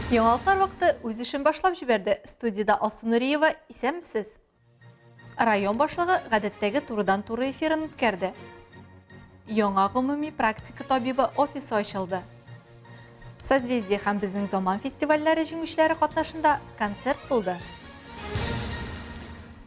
Яңалыклар вакыты үз эшен башлап җибәрде. Студияда Алсу Нуриева, исәнмесез? Район башлыгы гадәттәге турыдан-туры эфирын үткәрде. Яңа гомуми практика табибы офисы ачылды. Созвездие һәм безнең заман фестивальләре җиңүчеләре катнашында концерт булды.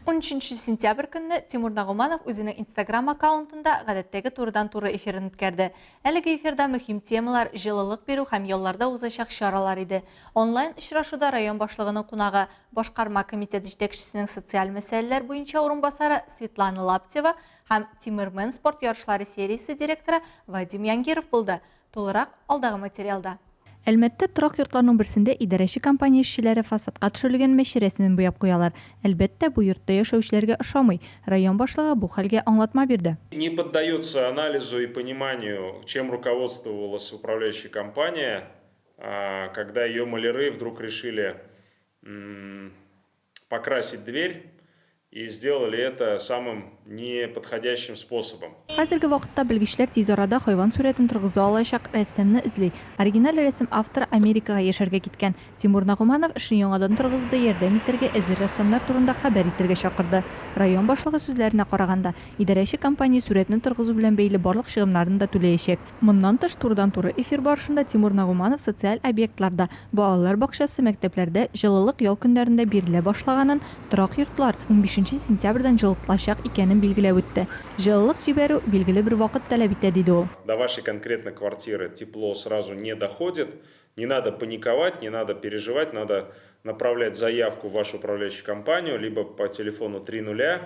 13 сентябрь көнне Тимур Нагуманов үзенең Instagram аккаунтында гадәттәге турыдан-туры эфирын үткәрде. Әлеге эфирда мөһим темалар җылылык бирү һәм ялларда узачак чаралар иде. Онлайн очрашуда район башлыгының кунагы башкарма комитет җитәкчесенең социаль мәсьәләләр буенча урынбасары Светлана Лаптева һәм Тимирмен спорт ярышлары сериясе директоры Вадим Янгиров булды. Тулырак алдагы материалда. Әлмәттә торак йортларның берсендә идарәче компания эшчеләре фасадка төшерелгән мәче рәсемен буяп куялар. Әлбәттә, бу йортта яшәүчеләргә ошамый. Район башлыгы бу хәлгә аңлатма бирде. Не поддается анализу и пониманию, чем руководствовалась управляющая компания, когда ее маляры вдруг решили покрасить дверь и сделали это самым неподходящим способом. Хәзерге вакытта белгечләр тиз арада хайван сурәтен торгыза алачак рәссамны эзли. Оригиналь рәсем авторы Америкага яшәргә киткән. Тимур Нагуманов эшен яңадан торгызуда ярдәм итәргә әзер рәссамнар турында хәбәр итәргә чакырды. Район башлыгы сүзләренә караганда, идарәче компания сурәтне торгызу белән бәйле барлык чыгымнарын да түләячәк. Моннан тыш турыдан-туры эфир барышында Тимур Нагуманов социаль объектларда, балалар бакчасы, мәктәпләрдә җылылык ял көннәрендә бирелә башлаганын, торак йортлар 15 сентябрьдән җылытылачак икәнен билгеләп үтте. Җылылык җибәрү билгеле бер вакыт таләп итә диде ул. До вашей конкретной квартиры тепло сразу не доходит. Не надо паниковать, не надо переживать, надо направлять заявку в вашу управляющую компанию, либо по телефону 30.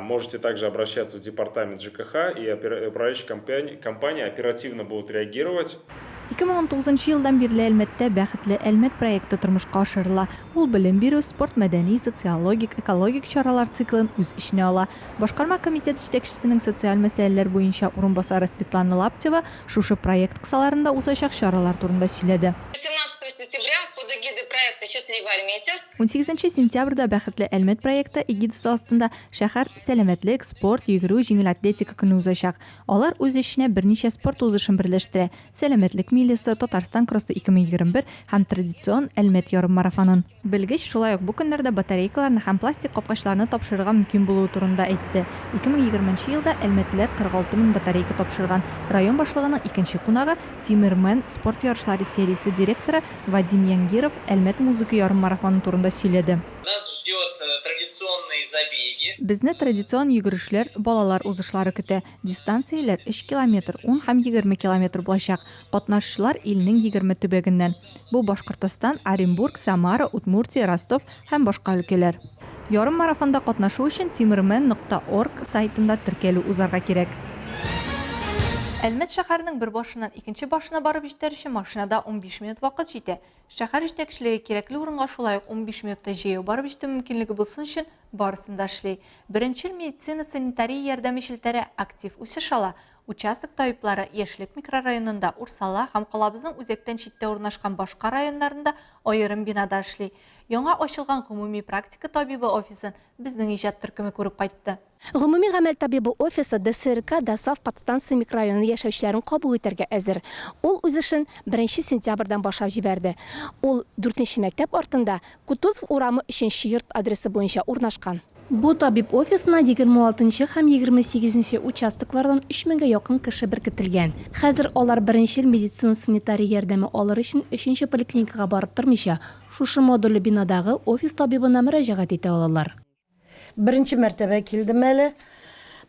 Можете также обращаться в департамент ЖКХ, и управляющая компания оперативно будет реагировать. 2019 елдан бирле Әлмәттә бәхетле Әлмәт проекты тормышка ашырыла. Ул белем бирү, спорт, мәдәни, социологик, экологик чаралар циклын үз иченә ала. Башкарма комитет җитәкчесенең социаль мәсьәләләр буенча урынбасары Светлана Лаптева шушы проект кысаларында узачак чаралар турында сөйләде. 18 сентября под эгидой проекта «Счастливый Альметьевск». 18 сентябрьдә бәхетле Әлмәт проекты эгидасы астында шәһәр сәламәтлек, спорт, йөгерү, җиңел атлетика көне узачак. Алар үз эшенә берничә спорт узышын берләштерә. Сәламәтлек милисе, Татарстан кроссы 2021 һәм традицион Әлмәт ярым марафонын. Белгеч шулай ук бу көннәрдә батарейкаларны һәм пластик капкачларны тапшырырга мөмкин булуы турында әйтте. 2020 елда Әлмәтлеләр 46 000 батарейка тапшырган. Район башлыгының икенче кунагы Тимирмен спорт ярышлары сериясе директоры Вадим Янгиров Әлмәт музыка ярым марафоны турында сөйләде. Нас ждет традиционные забеги. Безне традицион йөгерешләр, балалар узышлары көтә. Дистанцияләр 3 км, 10 һәм 20 км булачак. Катнашучылар илнең 20 төбәгеннән. Бу Башкортстан, Оренбург, Самара, Удмуртия, Ростов һәм башка өлкәләр. Ярым марафонда катнашу өчен timirmen.org сайтында теркәлү узарга кирәк. Әлмәт шәһәренең бер башыннан икенче башына барып җитәр өчен машинада 15 минут вакыт җитә. Шәһәр җитәкчелеге кирәкле урынга шулай ук 15 минутта җәяү барып җитү мөмкинлеге булсын өчен барысын да эшли. Беренчел медицина санитария ярдәм эшләре актив үсеш ала. Участок табиблары Яшьлек микрорайонында, Урсала һәм калабызның үзәктән читтә урнашкан башка районнарында аерым бинада эшли. Яңа ачылган гомуми практика табибы офисын безнең иҗат төркеме күреп кайтты. Гомуми гамәл табибы офисы ДСРК Дасав подстанция микрорайоны яшәүчеләрен кабул итәргә әзер. Ул үз эшен 1 сентябрьдән башлап җибәрде. Ул 4нче мәктәп артында Кутузов урамы 3нче йорт адресы буенча урнашкан. Бу табиб офисына 26 һәм 28 участоклардан 3000-гә якын кеше беркетелгән. Хәзер алар беренчел медицина санитария ярдәме алыр өчен 3нче поликлиникага барып тормыйча, шушы модульле бинадагы офис табибына мөрәҗәгать итә алалар. Беренче мәртәбә килдем әле.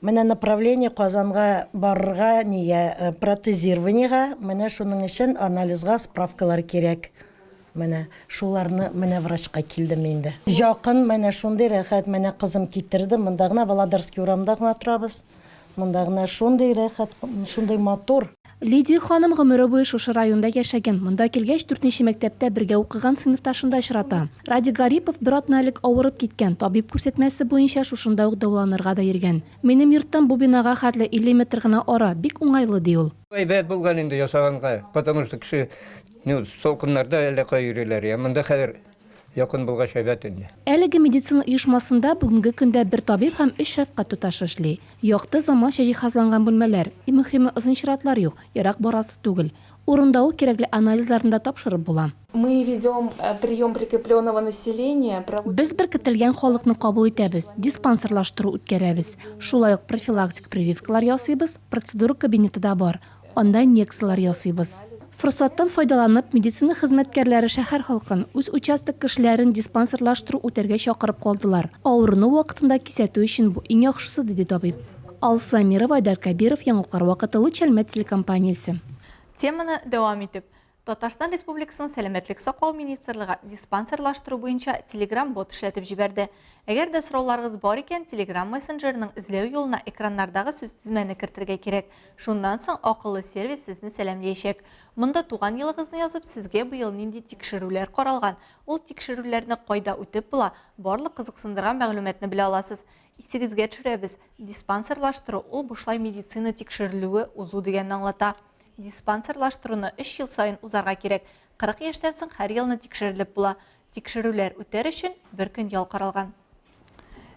Менә направление Казанга барырга, протезированиегә, менә шуның өчен анализга, справкалар кирәк. Менә шуларны менә врачка килдем инде. Якын менә шундый рәхәт, менә кызым китерде, монда гына Володарский урамда гына торабыз. Монда гына шундый рәхәт, шундый мотор. Лидия ханым гомере буе шушы районда яшәгән. Монда килгәч 4нче мәктәптә бергә укыган сыйныфташында очрата. Ради Гарипов бер атналык авырып киткән. Табиб күрсәтмәсе буенча шушында ук дәваланырга да йөргән. Минем йорттан бу бинага хәтле 50 метр гына ара, бик уңайлы ди ул. Әйбәт булган инде ясаганга, потому что кеше солкыннарда әллә кай йөриләр. Монда хәзер якын булгач әйбәт инде. Әлеге медицина оешмасында бүгенге көндә бер табиб һәм 3 шәфкать туташы эшли. Якты заманча җиһазланган бүлмәләр, мөһиме озын чиратлар юк, ерак барасы түгел. урындауы кирәкле анализларында тапшырып була. Мы ведем прием прикрепленного населения. Без беркетелгән халыкны кабул итәбез, диспансерлаштыру үткәрәбез. Шулай ук профилактик прививкалар ясыйбыз, процедура кабинеты да бар. Анда инъекциялар ясыйбыз. Форсаттан файдаланып, медицина хезмәткәрләре шәһәр халкын үз участок кешеләрен диспансерлаштыру үтәргә чакырып калдылар. Авыруны вакытында кисәтү өчен бу иң яхшысы, диде табиб. Алсу Амирова, Айдар Кабиров, Яңалыклар вакыты, Луч Әлмәт телекомпаниясе. Теманы дәвам итеп. Татарстан Республикасының сәламәтлек саклау министрлыгы диспансерлаштыру буенча Telegram-бот эшләтеп җибәрде. Әгәр дә сорауларыгыз бар икән, Telegram мессенджерының эзләү юлына экраннардагы сүз тизмәне кертергә кирәк. Шуннан соң акыллы сервис сезне сәламләячәк. Монда туган елыгызны язып, сезгә быел нинди тикшерүләр каралган, ул тикшерүләрне кайда үтеп була, барлык кызыксындырган мәгълүматны белә аласыз. Исегезгә төшерәбез, диспансерлаштыру ул бушлай медицина тикшерелүе узу дигәнне аңлата. Диспансерлаштыруны 3 ел сайын узарга кирәк. 40 яшьтән соң һәр елны тикшерелеп була. Тикшерүләр үтәр өчен 1 көн ял каралган.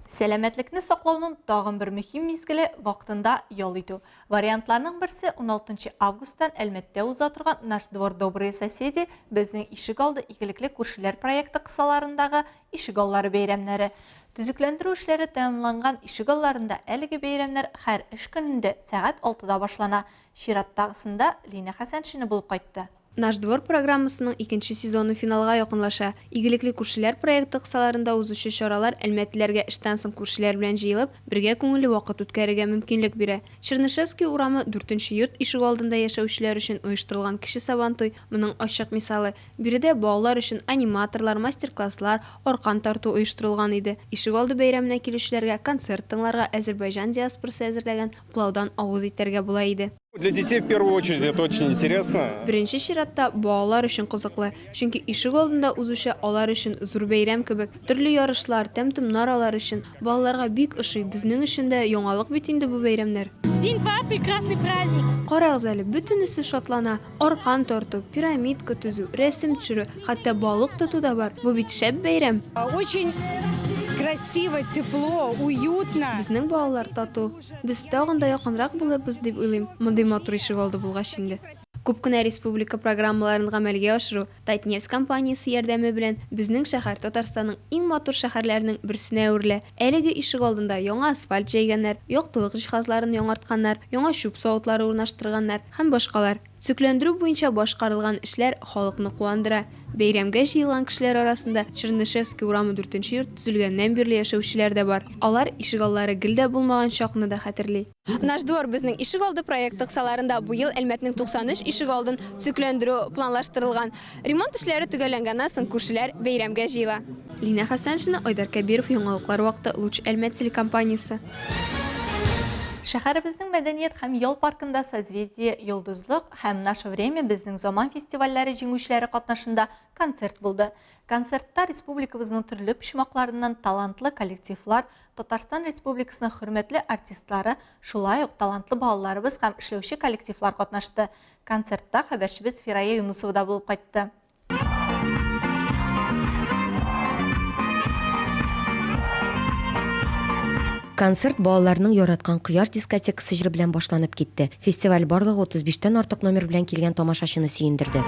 Сәламәтлекне саклауның тагын бер мөһим мизгеле вакытында ял итү. Вариантларның берсе 16 августтан Әлмәттә уза торган Наш двор добрые соседи безнең ишегалды игелекле күршеләр проекты кысаларындагы ишегаллары бәйрәмнәре. Төзекләндерү эшләре тәмамланган ишегалларында әлеге бәйрәмнәр һәр эш көнендә сәгать 6-да башлана. Чираттагысында Лина Хәсәншина булып кайтты. Наш двор программасының 2нче сезоны финалга якынлаша. Игелекле күршеләр проекты кысаларында узучы чаралар әлмәтләргә эштән соң күршеләр белән җыелып, бергә күңелле вакыт үткәрергә мөмкинлек бирә. Чернышевский урамы 4нче йорт ишек алдында яшәүчеләр өчен оештырылган кече сабантуй моның ачык мисалы. Биредә балалар өчен аниматорлар, мастер-класслар, аркан тарту оештырылган иде. Ишек алды бәйрәменә килүчеләргә концерт тыңларга Азәрбайҗан диаспорасы әзерләгән плаудан авыз итәргә була иде. Для детей в первую очередь это очень интересно. Беренче чиратта балалар өчен кызыклы, чөнки ишек алдында узучы алар өчен зур бәйрәм кебек. Төрле ярышлар, тәм-томнар алар өчен балаларга бик ошый. Безнең өчен дә яңалык бит инде бу бәйрәмнәр. День-два прекрасный праздник. Карагыз әле, бөтенесе шатлана. Аркан тарту, пирамидка төзү, рәсем төшерү, хәтта балык тоту да бар. Бу бит шәп бәйрәм. Очень красиво, тепло, уютно. Безнең балалар тату. Без тагын да якынрак булырбыз дип уйлыйм. Мондый матур ишек алды булгач инде. Күп кенә республика программаларын гамәлгә ашыру Татнефть компаниясе ярдәме белән безнең шәһәр Татарстанның иң матур шәһәрләренең берсенә әверелә. Әлеге ишек алдында яңа асфальт җәйгәннәр, яктылык җиһазларын яңартканнар, яңа чүп савытлары урнаштырганнар һәм башкалар. Төзекләндерү буенча башкарылган эшләр халыкны куандыра. Бәйрәмгә җыелган кешеләр арасында Чернышевский урамы 4нче йорт төзелгәннән бирле яшәүчеләр дә бар. Алар ишегаллары гелдә булмаган чакны да хәтерли. Наш двор безнең ишегалды проекты кысаларында бу ел Әлмәтнең 93 ишегалдын төзекләндерү планлаштырылган. Ремонт эшләре төгәлләнгәннән соң күршеләр бәйрәмгә җыела. Лина Хәсәншина, Айдар Кабиров, Яңалыклар вакыты, Луч Әлмәт телекомпаниясе. Шәһәребезнең мәдәният һәм ял паркында Созвездие, Йолдызлык һәм Наше время безнең заман фестивальләре җиңүчеләре катнашында концерт булды. Концертта республикабызның төрле почмакларыннан талантлы коллективлар, Татарстан Республикасының хөрмәтле артистлары, шулай ук талантлы балаларыбыз һәм эшләүче коллективлар катнашты. Концертта хәбәрчебез Фирая Юнусова да булып кайтты. Концерт балаларның яраткан Кояш дискотекасы җыры белән башланып китте. Фестиваль барлыгы 35тән артык номер белән килгән тамашачыны сөендерде.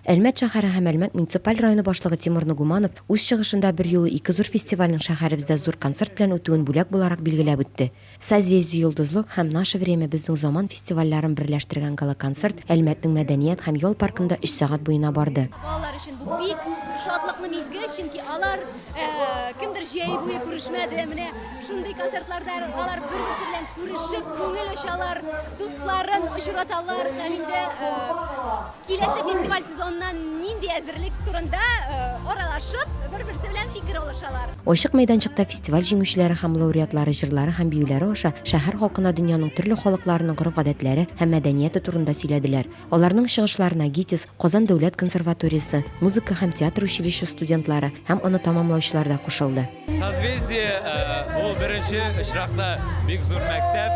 Әлмәт шәһәре һәм Әлмәт муниципаль районы башлыгы Тимур Нугуманов үз чыгышында бер юлы 2 зур фестивальнең шәһәребездә зур концерт белән үтүен бүләк буларак билгеләп үтте. Созвездие, Йолдызлык һәм Наше время безнең заман фестивальләрен берләштергән гала-концерт Әлмәтнең мәдәният һәм ял паркында 3 сәгать буена барды. Балалар өчен бу бик шатлыклы мизгел, чөнки алар кемдер җәй буе күрешмәде. Менә шундый концертларда алар бер-берсе белән күрешеп, күңел ачалар, дусларын очраталар һәм инде киләсе фестиваль сезоныннан нинди әзерлек турында аралашып, бер-берсе белән фикер алышалар. Ачык мәйданчыкта фестиваль җиңүчеләре һәм лауреатлары җырлары һәм биюләре аша шәһәр халкына дөньяның төрле халыкларының гореф-гадәтләре һәм мәдәнияте турында сөйләделәр. Аларның чыгышларына ГИТИС, Казан дәүләт консерваториясе, музыка һәм театр училище студентлары һәм аны тамамлаучылар да кушылды. Созвездие бу беренче очракта бик зур мәктәп,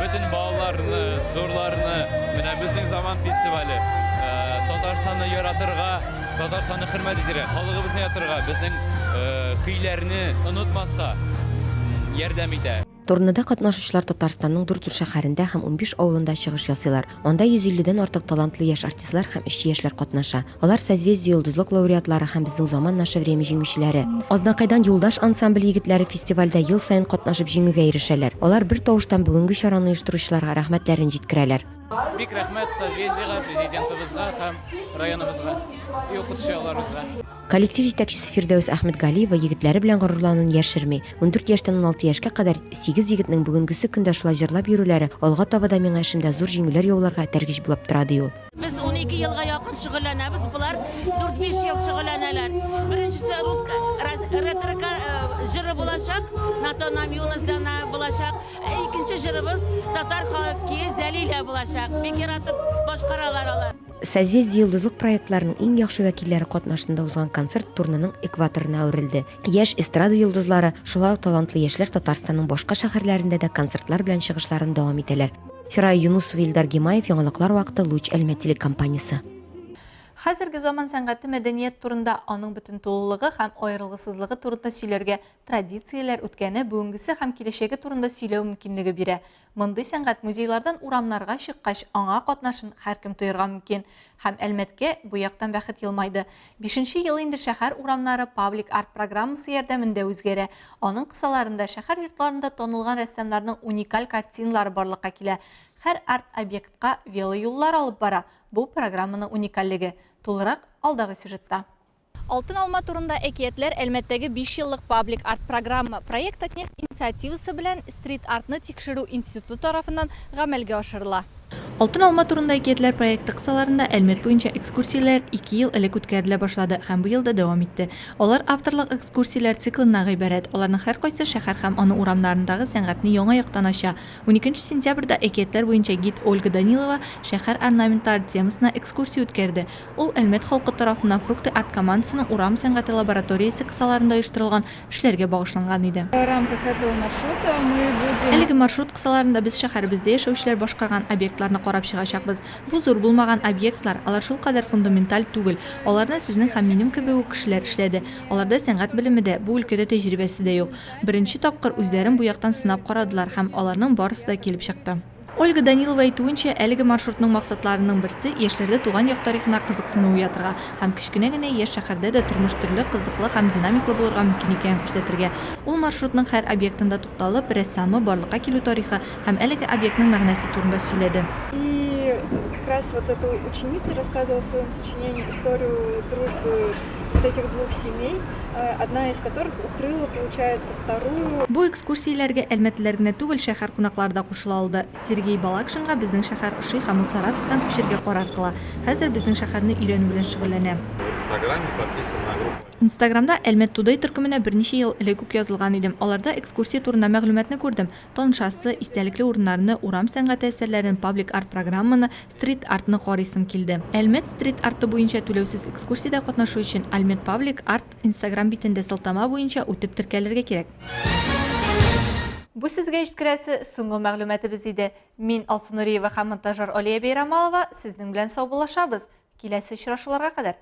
бөтен балаларны, зурларны менә безнең заман фестивале Татарстанны яратырга, Татарстанны хөрмәт итәргә, халыгыбызны яратырга, безнең көйләрне онытмаска ярдәм итә. Турнада катнашучылар Татарстанның 4 шәһәрендә һәм 15 авылында чыгыш ясыйлар. Анда 150дән артык талантлы яшь артистлар һәм эшче яшьләр катнаша. Алар Созвездие йолдызлык лауреатлары һәм безнең заман наше время җиңүчеләре. Азнакайдан юлдаш ансамбль егетләре фестивальдә ел сайын катнашып җиңүгә ирешәләр. Алар бер тавыштан бүгенге чараны оештыручыларга рәхмәтләрен җиткерәләр. Бик рәхмәт Созвездиегә, президентыбызга һәм районыбызга, укытучыларыбызга. Коллектив җитәкчесе Фирдәүс Әхмәтгалиева егетләре белән горурлануын яшерми. 14 яшьтән 16 яшькә кадәр 8 егетнең бүгенгесе көндә шулай җырлап йөрүләре алга таба да миңа эшемдә зур җиңүләр яуларга тәргиш булып тора ди ул. Biz 12 yılga yakın şüghullanamiz. Bular 4-5 yıl şüghullanırlar. Birincisi retrika jiri bulacak. NATO nam Yunus'dan bulacak. İkinci jirimiz Tatar Halkı Zəlil'e bulacak. Bekir atıp başqaralar alır. Созвездие йолдызлык проектларының иң яхшы вәкилләре катнашында узган концерт турнының экваторына әверелде. Яшь эстрада йолдызлары, шулай ук талантлы яшьләр Татарстанның башка шәһәрләрендә дә концертлар белән чыгышларын дәвам итәләр. Фирай Юнусов, Илдар Гимаев, яңалыклар вакыты Луч Әлмәт телекомпаниясе. Хәзерге заман сәнгате мәдәният турында аның бөтен тулылыгы һәм аерылгысызлыгы турында сөйләргә традицияләр үткәне, бүгенгесе һәм киләчәге турында сөйләү мөмкинлеге бирә. Мондый сәнгать музейлардан урамнарга чыккач, аңа катнашын һәркем тоярга мөмкин. Һәм Әлмәткә бу яктан бәхет елмайды. 5нче ел инде шәһәр урамнары паблик арт программасы ярдәмендә үзгәрә. Аның кысаларында шәһәр йортларында танылган рәссамнарның уникаль картиналары барлыкка килә. Һәр арт объектка велоюллар алып бара. Бу программаның уникальлеге. Тулырак алдагы сюжетта. Алтын алма турында әкиятләр Әлмәттәге 5 еллык паблик арт программа проект Татнефть инициативасы белән стрит артны тикшерү институты тарафыннан гамәлгә ашырыла. Алтын алма турында әкиятләр проекты кысаларында Әлмәт буенча экскурсияләр 2 ел элек үткәрелә башлады һәм бу елда дәвам итте. Алар авторлык экскурсияләр циклына гыйбарәт. Аларның һәркайсы шәһәр һәм аның урамнарындагы сәнгатьне яңа яктан ача. 12 сентябрьдә әкиятләр буенча гид Ольга Данилова шәһәр орнаментлары темасына экскурсия үткәрде. Ул Әлмәт халкы тарафыннан фрукты арт командасының урам сәнгате лабораториясе кысаларында оештырылган эшләргә багышланган иде. В рамках этого маршрута мы будем... Әлеге маршрут кысаларында без шәһәребездә яшәүчеләр башкарган объектларны карап чыгачакбыз. Бу зур булмаган объектлар, алар шул кадәр фундаменталь түгел. Аларны сезнең һәм минем кебек үк кешеләр эшләде. Аларда сәнгать белеме дә, бу өлкәдә тәҗрибәсе дә юк. Беренче тапкыр үзләрен бу яктан сынап карадылар һәм аларның барысы да килеп чыкты. Ольга Данилова әйтүенчә, әлеге маршрутның максатларының берсе яшьләрдә туган як тарихына кызыксыну уятырга һәм кечкенә генә яшь шәһәрдә дә тормыш төрле кызыклы һәм динамиклы булырга мөмкин икәнен күрсәтергә. Ул маршрутның һәр объектында тукталып, рәссамы барлыкка килү тарихы һәм әлеге объектның мәгънәсе турында сөйләде. И как раз вот эта ученица рассказывала в своем сочинении историю дружбы вот этих двух семей, одна из которых укрыла, получается, вторую. Бу экскурсияләргә әлмәтлеләр генә түгел, шәһәр кунаклары да кушыла алды. Сергей Балакшинга безнең шәһәр Оши һәм Саратовтан күчәргә карар кыла. Хәзер безнең шәһәрне өйрәнү белән шөгыльләнә. Инстаграмда Әлмәт Тудай төркеменә берничә ел элек үк язылган идем. Аларда экскурсия турында мәгълүматны күрдем. Танышасы, истәлекле урыннарны, урам сәнгате әсәрләрен, паблик арт программаны, стрит артны карыйсым килде. Әлмәт стрит арты буенча түләүсез экскурсиядә катнашу өчен Әлмәт паблик арт Instagram битендә сылтама буенча үтеп теркәлергә кирәк. Бу сезгә җиткерәсе соңгы мәгълүматыбыз иде. Мин Алсу Нуриева һәм монтажер Алия Бейрамалова сезнең белән сау булашабыз. Киләсе очрашуларга кадәр.